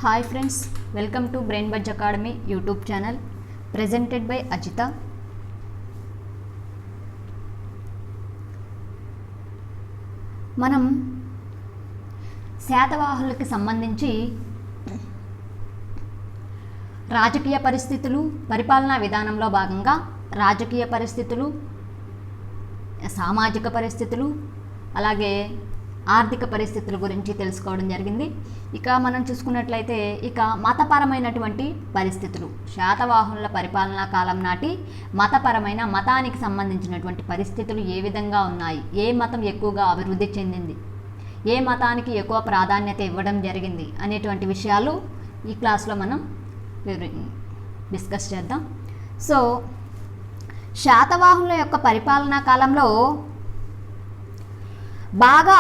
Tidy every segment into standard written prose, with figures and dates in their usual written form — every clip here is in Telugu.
Hi friends, welcome to brain buds academy YouTube channel presented by Ajitha. మనం శాతవాహనులకి సంబంధించి రాజకీయ పరిస్థితులు, పరిపాలనా విధానంలో భాగంగా రాజకీయ పరిస్థితులు, సామాజిక పరిస్థితులు, అలాగే ఆర్థిక పరిస్థితుల గురించి తెలుసుకోవడం జరిగింది. ఇక మనం చూసుకున్నట్లయితే ఇక మతపరమైనటువంటి పరిస్థితులు, శాతవాహనుల పరిపాలనా కాలం నాటి మతానికి సంబంధించినటువంటి పరిస్థితులు ఏ విధంగా ఉన్నాయి, ఏ మతం ఎక్కువగా అభివృద్ధి చెందింది, ఏ మతానికి ఎక్కువ ప్రాధాన్యత ఇవ్వడం జరిగింది అనేటువంటి విషయాలు ఈ క్లాస్లో మనం డిస్కస్ చేద్దాం. సో శాతవాహనుల యొక్క పరిపాలనా కాలంలో బాగా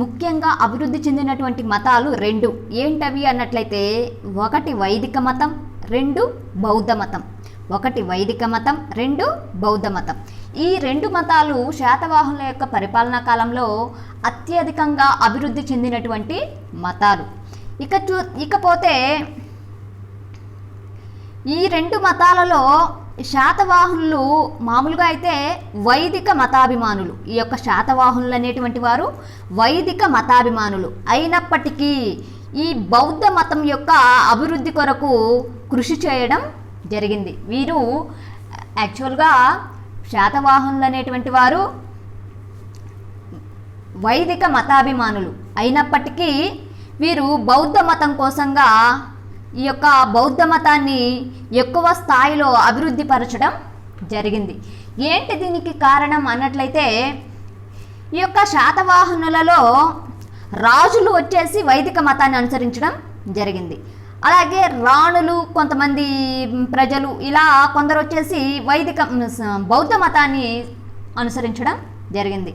ముఖ్యంగా అభివృద్ధి చెందినటువంటి మతాలు రెండు. ఏంటవి అన్నట్లయితే, ఒకటి వైదిక మతం, రెండు బౌద్ధ మతం. ఒకటి వైదిక మతం, రెండు బౌద్ధ మతం. ఈ రెండు మతాలు శాతవాహనుల యొక్క పరిపాలనా కాలంలో అత్యధికంగా అభివృద్ధి చెందినటువంటి మతాలు. ఇకపోతే ఈ రెండు మతాలలో శాతవాహనులు మామూలుగా అయితే వైదిక మతాభిమానులు. ఈ యొక్క శాతవాహనులు అనేటువంటి వారు వైదిక మతాభిమానులు అయినప్పటికీ ఈ బౌద్ధ మతం యొక్క అభివృద్ధి కొరకు కృషి చేయడం జరిగింది. వీరు యాక్చువల్గా శాతవాహనులు అనేటువంటి వారు వైదిక మతాభిమానులు అయినప్పటికీ వీరు బౌద్ధ మతం కోసంగా ఈ యొక్క బౌద్ధ మతాన్ని ఎక్కువ స్థాయిలో అభివృద్ధి పరచడం జరిగింది. ఏంటి దీనికి కారణం అన్నట్లయితే, ఈ యొక్క శాతవాహనులలో రాజులు వచ్చేసి వైదిక మతాన్ని అనుసరించడం జరిగింది. అలాగే రాణులు, కొంతమంది ప్రజలు, ఇలా కొందరు వచ్చేసి బౌద్ధ మతాన్ని అనుసరించడం జరిగింది.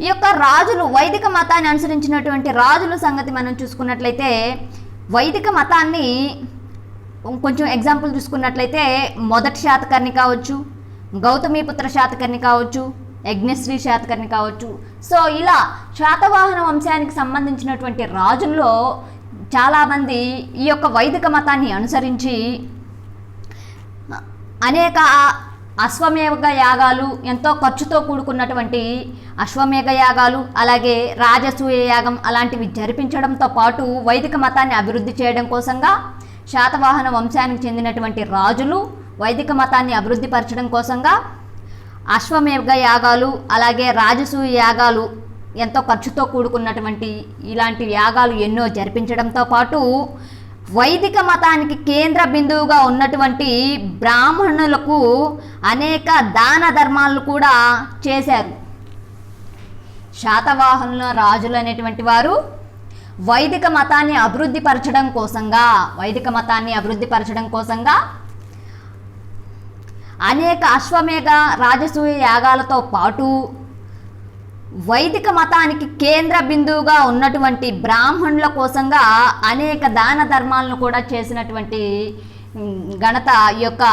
ఈ యొక్క రాజులు వైదిక మతాన్ని అనుసరించినటువంటి రాజుల సంగతి మనం చూసుకున్నట్లయితే, వైదిక మతాన్ని కొంచెం ఎగ్జాంపుల్ చూసుకున్నట్లయితే మొదటి శాతకర్ణి కావచ్చు, గౌతమిపుత్ర శాతకర్ణి కావచ్చు, యజ్ఞశ్రీ శాతకర్ణి కావచ్చు. సో ఇలా శాతవాహన వంశానికి సంబంధించినటువంటి రాజుల్లో చాలామంది ఈ యొక్క వైదిక మతాన్ని అనుసరించి అనేక అశ్వమేధ యాగాలు, ఎంతో ఖర్చుతో కూడుకున్నటువంటి అశ్వమేధ యాగాలు, అలాగే రాజసూయ యాగం అలాంటివి జరిపించడంతో పాటు వైదిక మతాన్ని అభివృద్ధి చేయడం కోసంగా శాతవాహన వంశానికి చెందినటువంటి రాజులు వైదిక మతాన్ని అభివృద్ధి పరచడం కోసంగా అశ్వమేధ యాగాలు, అలాగే రాజసూయ యాగాలు, ఎంతో ఖర్చుతో కూడుకున్నటువంటి ఇలాంటి యాగాలు ఎన్నో జరిపించడంతో పాటు వైదిక మతానికి కేంద్ర బిందువుగా ఉన్నటువంటి బ్రాహ్మణులకు అనేక దాన ధర్మాలను కూడా చేశారు. శాతవాహనుల రాజులు అనేటువంటి వారు వైదిక మతాన్ని అభివృద్ధి పరచడం కోసంగా అనేక అశ్వమేధ రాజసూయ యాగాలతో పాటు వైదిక మతానికి కేంద్ర బిందువుగా ఉన్నటువంటి బ్రాహ్మణుల కోసంగా అనేక దాన ధర్మాలను కూడా చేసినటువంటి ఘనత ఈ యొక్క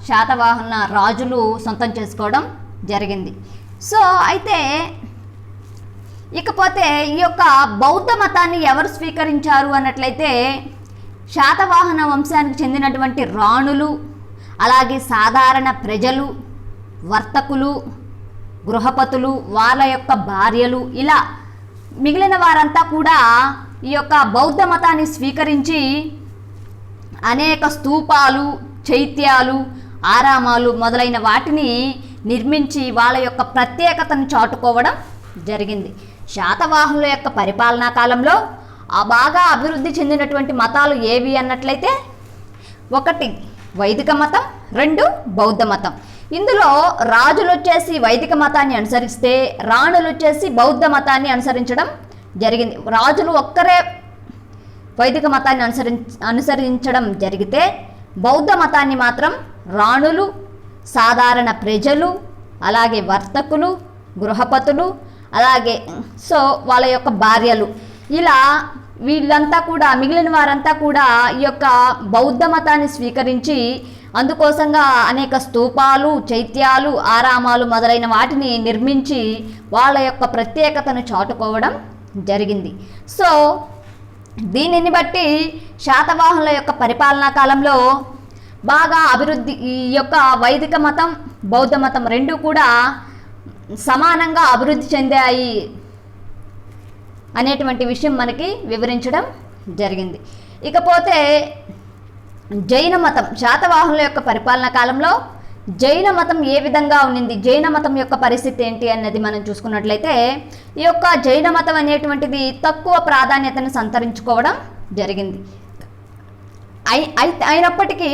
శాతవాహన రాజులు సొంతం చేసుకోవడం జరిగింది. సో అయితే ఇకపోతే ఈ యొక్క బౌద్ధ మతాన్ని ఎవరు స్వీకరించారు అన్నట్లయితే, శాతవాహన వంశానికి చెందినటువంటి రాణులు, అలాగే సాధారణ ప్రజలు, వర్తకులు, గృహపతులు, వాళ్ళ యొక్క భార్యలు, ఇలా మిగిలిన వారంతా కూడా ఈ యొక్క బౌద్ధ మతాన్ని స్వీకరించి అనేక స్తూపాలు, చైత్యాలు, ఆరామాలు మొదలైన వాటిని నిర్మించి వాళ్ళ యొక్క ప్రత్యేకతను చాటుకోవడం జరిగింది. శాతవాహనుల యొక్క పరిపాలనా కాలంలో బాగా అభివృద్ధి చెందినటువంటి మతాలు ఏవి అన్నట్లయితే, ఒకటి వైదిక మతం, రెండు బౌద్ధ మతం. ఇందులో రాజులు వచ్చేసి వైదిక మతాన్ని అనుసరిస్తే, రాణులు వచ్చేసి బౌద్ధ మతాన్ని అనుసరించడం జరిగింది. రాజులు ఒక్కరే వైదిక మతాన్ని అనుసరించడం జరిగితే, బౌద్ధ మతాన్ని మాత్రం రాణులు, సాధారణ ప్రజలు, అలాగే వర్తకులు, గృహపతులు, అలాగే సో వాళ్ళ యొక్క భార్యలు, ఇలా వీళ్ళంతా కూడా, మిగిలిన వారంతా కూడా ఈ యొక్క బౌద్ధ మతాన్ని స్వీకరించి అందుకోసంగా అనేక స్తూపాలు, చైత్యాలు, ఆరామాలు మొదలైన వాటిని నిర్మించి వాళ్ళ యొక్క ప్రత్యేకతను చాటుకోవడం జరిగింది. సో దీనిని బట్టి శాతవాహనుల యొక్క పరిపాలనా కాలంలో బాగా అభివృద్ధి, ఈ యొక్క వైదిక మతం బౌద్ధ మతం రెండూ కూడా సమానంగా అభివృద్ధి చెందాయి అనేటువంటి విషయం మనకి వివరించడం జరిగింది. ఇకపోతే జైన మతం, శాతవాహనుల యొక్క పరిపాలనా కాలంలో జైన మతం ఏ విధంగా ఉన్నింది, జైన మతం యొక్క పరిస్థితి ఏంటి అన్నది మనం చూసుకున్నట్లయితే, ఈ యొక్క జైన మతం అనేటువంటిది తక్కువ ప్రాధాన్యతను సంతరించుకోవడం జరిగింది. అయినప్పటికీ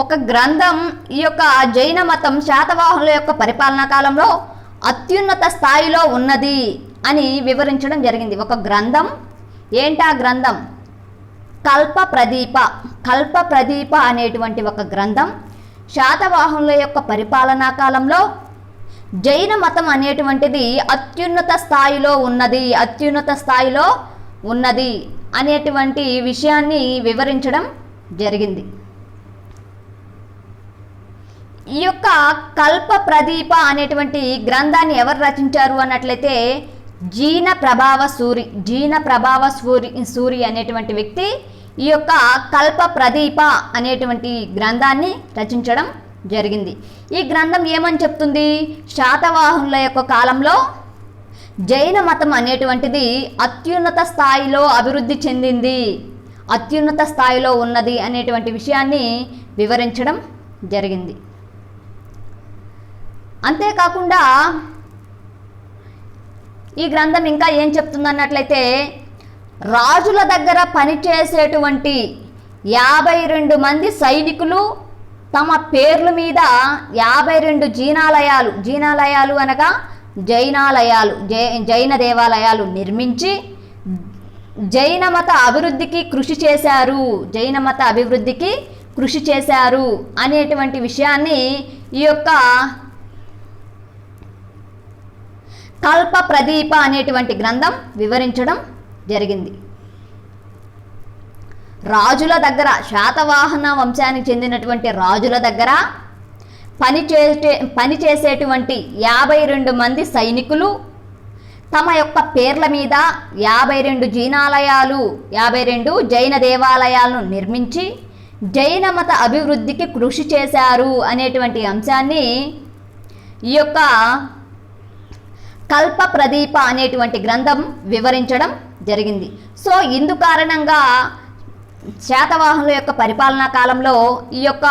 ఒక గ్రంథం ఈ యొక్క జైన మతం శాతవాహనుల యొక్క పరిపాలనా కాలంలో అత్యున్నత స్థాయిలో ఉన్నది అని వివరించడం జరిగింది. ఒక గ్రంథం ఏంటా గ్రంథం? కల్ప ప్రదీప అనేటువంటి ఒక గ్రంథం శాతవాహనుల యొక్క పరిపాలనా కాలంలో జైన మతం అనేటువంటిది అత్యున్నత స్థాయిలో ఉన్నది అనేటువంటి విషయాన్ని వివరించడం జరిగింది. ఈ యొక్క కల్ప ప్రదీప అనేటువంటి గ్రంథాన్ని ఎవరు రచించారు అన్నట్లయితే జీన ప్రభావ సూరి అనేటువంటి వ్యక్తి ఈ యొక్క కల్ప ప్రదీప అనేటువంటి గ్రంథాన్ని రచించడం జరిగింది. ఈ గ్రంథం ఏమని చెప్తుంది? శాతవాహనుల యొక్క కాలంలో జైన మతం అనేటువంటిది అత్యున్నత స్థాయిలో అభివృద్ధి చెందింది, అత్యున్నత స్థాయిలో ఉన్నది అనేటువంటి విషయాన్ని వివరించడం జరిగింది. అంతేకాకుండా ఈ గ్రంథం ఇంకా ఏం చెప్తుందన్నట్లయితే, రాజుల దగ్గర పనిచేసేటువంటి 52 మంది సైనికులు తమ పేర్ల మీద 52 జీనాలయాలు అనగా జైన దేవాలయాలు నిర్మించి జైన మత అభివృద్ధికి కృషి చేశారు అనేటువంటి విషయాన్ని ఈ యొక్క కల్ప ప్రదీప అనేటువంటి గ్రంథం వివరించడం జరిగింది. రాజుల దగ్గర, శాతవాహన వంశానికి చెందినటువంటి రాజుల దగ్గర పనిచేసేటువంటి 52 మంది సైనికులు తమ యొక్క పేర్ల మీద 52 జైన దేవాలయాలను నిర్మించి జైన మత అభివృద్ధికి కృషి చేశారు అనేటువంటి అంశాన్ని ఈ యొక్క కల్ప ప్రదీప అనేటువంటి గ్రంథం వివరించడం జరిగింది. సో ఇందు కారణంగా శాతవాహనుల యొక్క పరిపాలనా కాలంలో ఈ యొక్క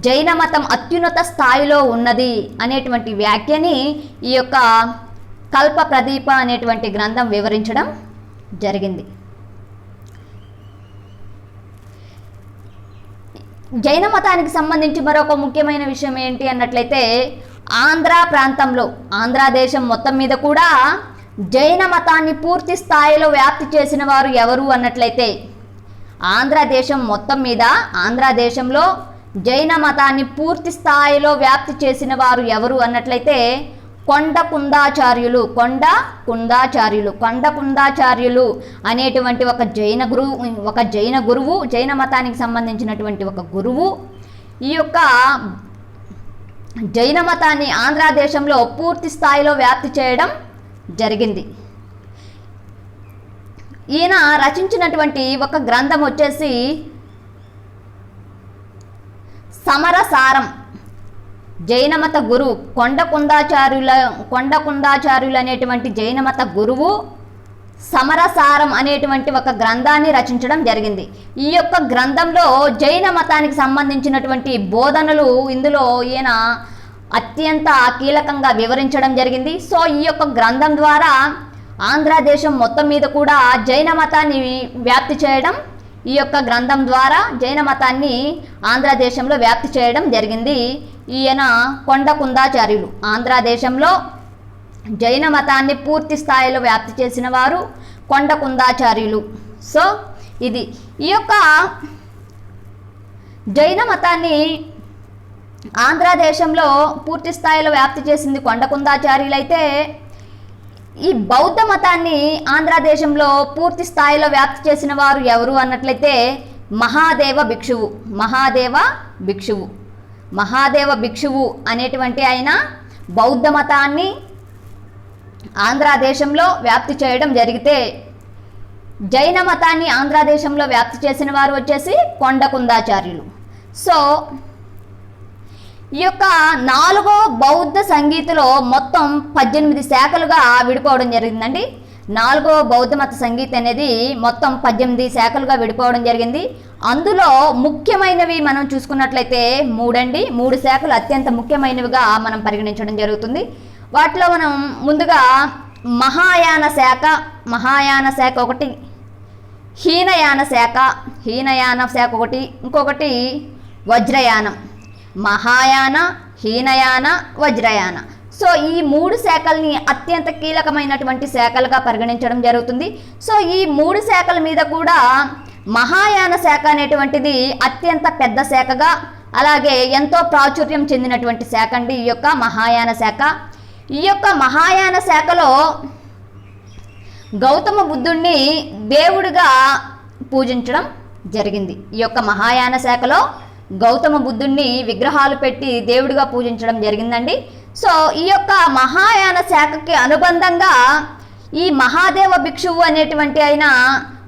జైన మతం అత్యున్నత స్థాయిలో ఉన్నది అనేటువంటి వ్యాఖ్యని ఈ యొక్క కల్ప ప్రదీప అనేటువంటి గ్రంథం వివరించడం జరిగింది. జైన మతానికి సంబంధించి మరొక ముఖ్యమైన విషయం ఏంటి అన్నట్లయితే, ఆంధ్ర దేశం మొత్తం మీద కూడా జైన మతాన్ని పూర్తి స్థాయిలో వ్యాప్తి చేసిన వారు ఎవరు అన్నట్లయితే, ఆంధ్ర దేశంలో జైన మతాన్ని పూర్తి స్థాయిలో వ్యాప్తి చేసిన వారు ఎవరు అన్నట్లయితే కొండ కుందాచార్యులు అనేటువంటి ఒక జైన గురువు, జైన మతానికి సంబంధించినటువంటి ఒక గురువు ఈ యొక్క జైన మతాన్ని ఆంధ్ర దేశంలో పూర్తి స్థాయిలో వ్యాప్తి చేయడం జరిగింది. ఈయన రచించినటువంటి ఒక గ్రంథం వచ్చేసి సమరసారం. జైన మత గురువు కొండ కుందాచార్యులు అనేటువంటి జైన మత గురువు సమరసారం అనేటువంటి ఒక గ్రంథాన్ని రచించడం జరిగింది. ఈ యొక్క గ్రంథంలో జైన మతానికి సంబంధించినటువంటి బోధనలు ఇందులో ఈయన అత్యంత కీలకంగా వివరించడం జరిగింది. సో ఈ యొక్క గ్రంథం ద్వారా ఆంధ్ర దేశం మొత్తం మీద కూడా జైన మతాన్ని వ్యాప్తి చేయడం, ఈ యొక్క గ్రంథం ద్వారా జైన మతాన్ని ఆంధ్ర దేశంలో వ్యాప్తి చేయడం జరిగింది. ఈయన కొండ కుందాచార్యులు. ఆంధ్ర దేశంలో జైన మతాన్ని పూర్తి స్థాయిలో వ్యాప్తి చేసిన వారు కొండ కుందాచార్యులు. సో ఇది ఈ యొక్క జైన మతాన్ని ఆంధ్ర దేశంలో పూర్తి స్థాయిలో వ్యాప్తి చేసింది కొండ కుందాచార్యులు అయితే, ఈ బౌద్ధ మతాన్ని ఆంధ్ర దేశంలో పూర్తి స్థాయిలో వ్యాప్తి చేసిన వారు ఎవరు అన్నట్లయితే మహాదేవ భిక్షువు అనేటువంటి ఆయన బౌద్ధ మతాన్ని ఆంధ్రదేశంలో వ్యాప్తి చేయడం జరిగితే, జైన మతాన్ని ఆంధ్రదేశంలో వ్యాప్తి చేసిన వారు వచ్చేసి కొండకుందాచార్యులు. సో ఈ యొక్క 4వ బౌద్ధ సంగీతిలో మొత్తం 18 శాఖలుగా విడిపోవడం జరిగిందండి. 4వ బౌద్ధ మత సంగీతి అనేది మొత్తం 18 శాఖలుగా విడిపోవడం జరిగింది. అందులో ముఖ్యమైనవి మనం చూసుకున్నట్లయితే 3 శాఖలు అత్యంత ముఖ్యమైనవిగా మనం పరిగణించడం జరుగుతుంది. వాటిలో మనం ముందుగా మహాయాన శాఖ ఒకటి, హీనయాన శాఖ ఒకటి, ఇంకొకటి వజ్రయానం. మహాయాన, హీనయాన, వజ్రయాన. సో ఈ 3 శాఖల్ని అత్యంత కీలకమైనటువంటి శాఖలుగా పరిగణించడం జరుగుతుంది. సో ఈ 3 శాఖల మీద కూడా మహాయాన శాఖ అనేటువంటిది అత్యంత పెద్ద శాఖగా, అలాగే ఎంతో ప్రాచుర్యం చెందినటువంటి శాఖ అండి ఈ యొక్క మహాయాన శాఖ. ఈ యొక్క మహాయాన శాఖలో గౌతమ బుద్ధుణ్ణి దేవుడిగా పూజించడం జరిగింది. ఈ యొక్క మహాయాన శాఖలో గౌతమ బుద్ధుణ్ణి విగ్రహాలు పెట్టి దేవుడిగా పూజించడం జరిగిందండి. సో ఈ యొక్క మహాయాన శాఖకి అనుబంధంగా ఈ మహాదేవ భిక్షువు అనేటువంటి ఆయన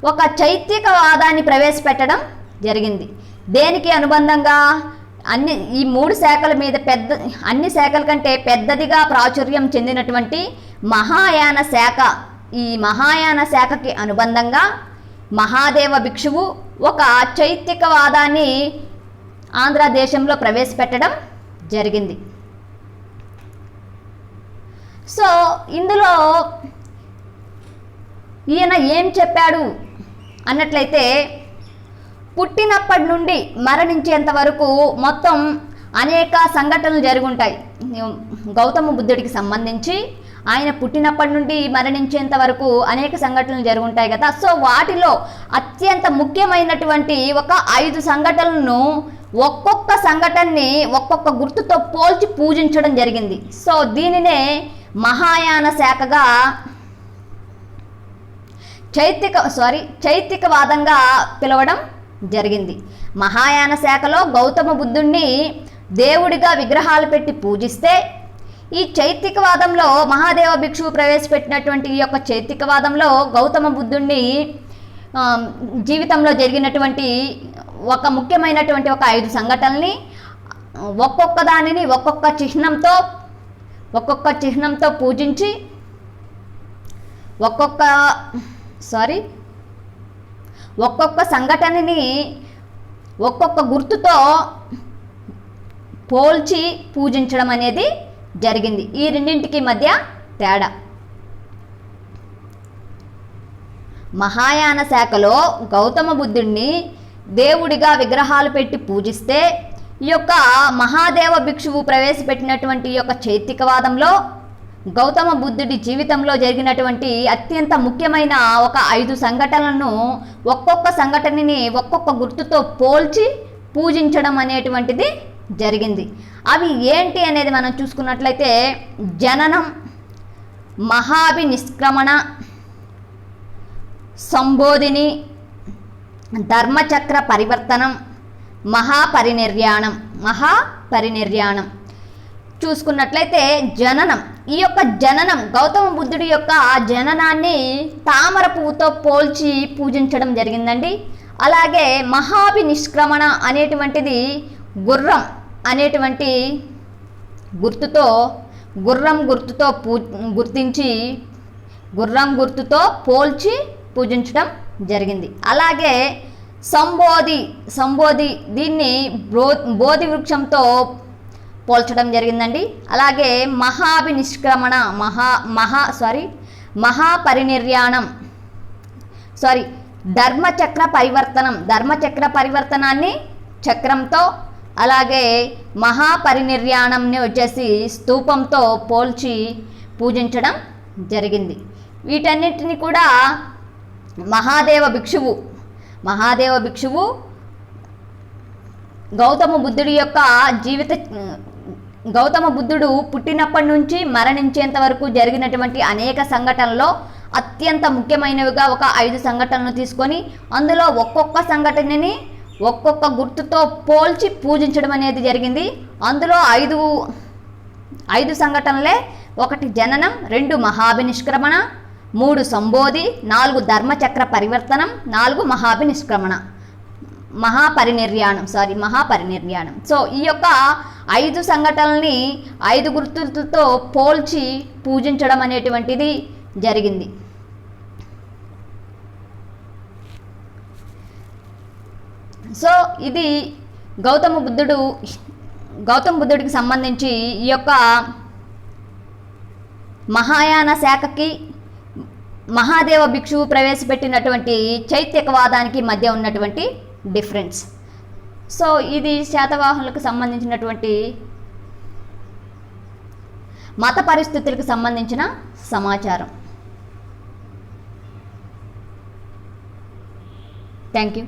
ఒక చైత్యకవాదాన్ని ప్రవేశపెట్టడం జరిగింది. దేనికి అనుబంధంగా? ఈ 3 శాఖల మీద అన్ని శాఖల కంటే పెద్దదిగా ప్రాచుర్యం చెందినటువంటి మహాయాన శాఖ. ఈ మహాయాన శాఖకి అనుబంధంగా మహాదేవ భిక్షువు ఒక చైత్యకవాదాన్ని ఆంధ్రదేశంలో ప్రవేశపెట్టడం జరిగింది. సో ఇందులో ఈయన ఏం చెప్పాడు అన్నట్లయితే, పుట్టినప్పటి నుండి మరణించేంత వరకు మొత్తం అనేక సంఘటనలు జరుగుంటాయి గౌతమ బుద్ధుడికి సంబంధించి. ఆయన పుట్టినప్పటి నుండి మరణించేంత వరకు అనేక సంఘటనలు జరుగుంటాయి కదా. సో వాటిలో అత్యంత ముఖ్యమైనటువంటి ఒక 5 సంఘటనలను, ఒక్కొక్క సంఘటనని ఒక్కొక్క గుర్తుతో పోల్చి పూజించడం జరిగింది. సో దీనినే మహాయాన శాఖగా చైత్యకవాదంగా పిలవడం జరిగింది. మహాయాన శాఖలో గౌతమ బుద్ధుణ్ణి దేవుడిగా విగ్రహాలు పెట్టి పూజిస్తే, ఈ చైత్యకవాదంలో మహాదేవ భిక్షువు ప్రవేశపెట్టినటువంటి ఈ యొక్క చైత్యకవాదంలో గౌతమ బుద్ధుణ్ణి జీవితంలో జరిగినటువంటి ఒక ముఖ్యమైనటువంటి ఒక 5 సంఘటనల్ని ఒక్కొక్క దానిని ఒక్కొక్క చిహ్నంతో పూజించి ఒక్కొక్క సంఘటనని ఒక్కొక్క గుర్తుతో పోల్చి పూజించడం అనేది జరిగింది. ఈ రెండింటికి మధ్య తేడా. మహాయాన శాఖలో గౌతమ బుద్ధుడిని దేవుడిగా విగ్రహాలు పెట్టి పూజిస్తే, ఈ యొక్క మహాదేవ భిక్షువు ప్రవేశపెట్టినటువంటి ఈ యొక్క చైత్యకవాదంలో గౌతమ బుద్ధుడి జీవితంలో జరిగినటువంటి అత్యంత ముఖ్యమైన ఒక 5 సంఘటనలను ఒక్కొక్క సంఘటనని ఒక్కొక్క గుర్తుతో పోల్చి పూజించడం అనేటువంటిది జరిగింది. అవి ఏంటి అనేది మనం చూసుకున్నట్లయితే, జననం, మహాభినిష్క్రమణ, సంబోధిని, ధర్మచక్ర పరివర్తనం, మహాపరినిర్యాణం. చూసుకున్నట్లయితే జననం, ఈ యొక్క జననం గౌతమ బుద్ధుడి యొక్క జననాన్ని తామర పువ్వుతో పోల్చి పూజించడం జరిగిందండి. అలాగే మహాభినిష్క్రమణ అనేటువంటిది గుర్రం అనేటువంటి గుర్తుతో గుర్రం గుర్తుతో పోల్చి పూజించడం జరిగింది. అలాగే సంబోధి దీన్ని బోధి వృక్షంతో పోల్చడం జరిగిందండి. అలాగే మహాభినిష్క్రమణ మహాపరినిర్యాణం ధర్మచక్ర పరివర్తనాన్ని చక్రంతో, అలాగే మహాపరినిర్యాణంని వచ్చేసి స్తూపంతో పోల్చి పూజించడం జరిగింది. వీటన్నిటిని కూడా మహాదేవ భిక్షువు గౌతమ బుద్ధుడు పుట్టినప్పటి నుంచి మరణించేంత వరకు జరిగినటువంటి అనేక సంఘటనల్లో అత్యంత ముఖ్యమైనవిగా ఒక 5 సంఘటనలు తీసుకొని, అందులో ఒక్కొక్క సంఘటనని ఒక్కొక్క గుర్తుతో పోల్చి పూజించడం అనేది జరిగింది. అందులో 5 సంఘటనలే: 1 జననం, 2 మహాభినిష్క్రమణ, 3 సంబోధి, 4 ధర్మచక్ర పరివర్తనం, 4 మహాపరినిర్యాణం. సో ఈ యొక్క 5 సంఘటనల్ని 5 గుర్తులతో పోల్చి పూజించడం అనేటువంటిది జరిగింది. సో ఇది గౌతమ బుద్ధుడికి సంబంధించి ఈ యొక్క మహాయాన శాఖకి మహాదేవ భిక్షువు ప్రవేశపెట్టినటువంటి చైత్యకవాదానికి మధ్య ఉన్నటువంటి డిఫరెన్స్. సో ఇది శాతవాహనులకు సంబంధించినటువంటి మత పరిస్థితులకు సంబంధించిన సమాచారం. Thank you.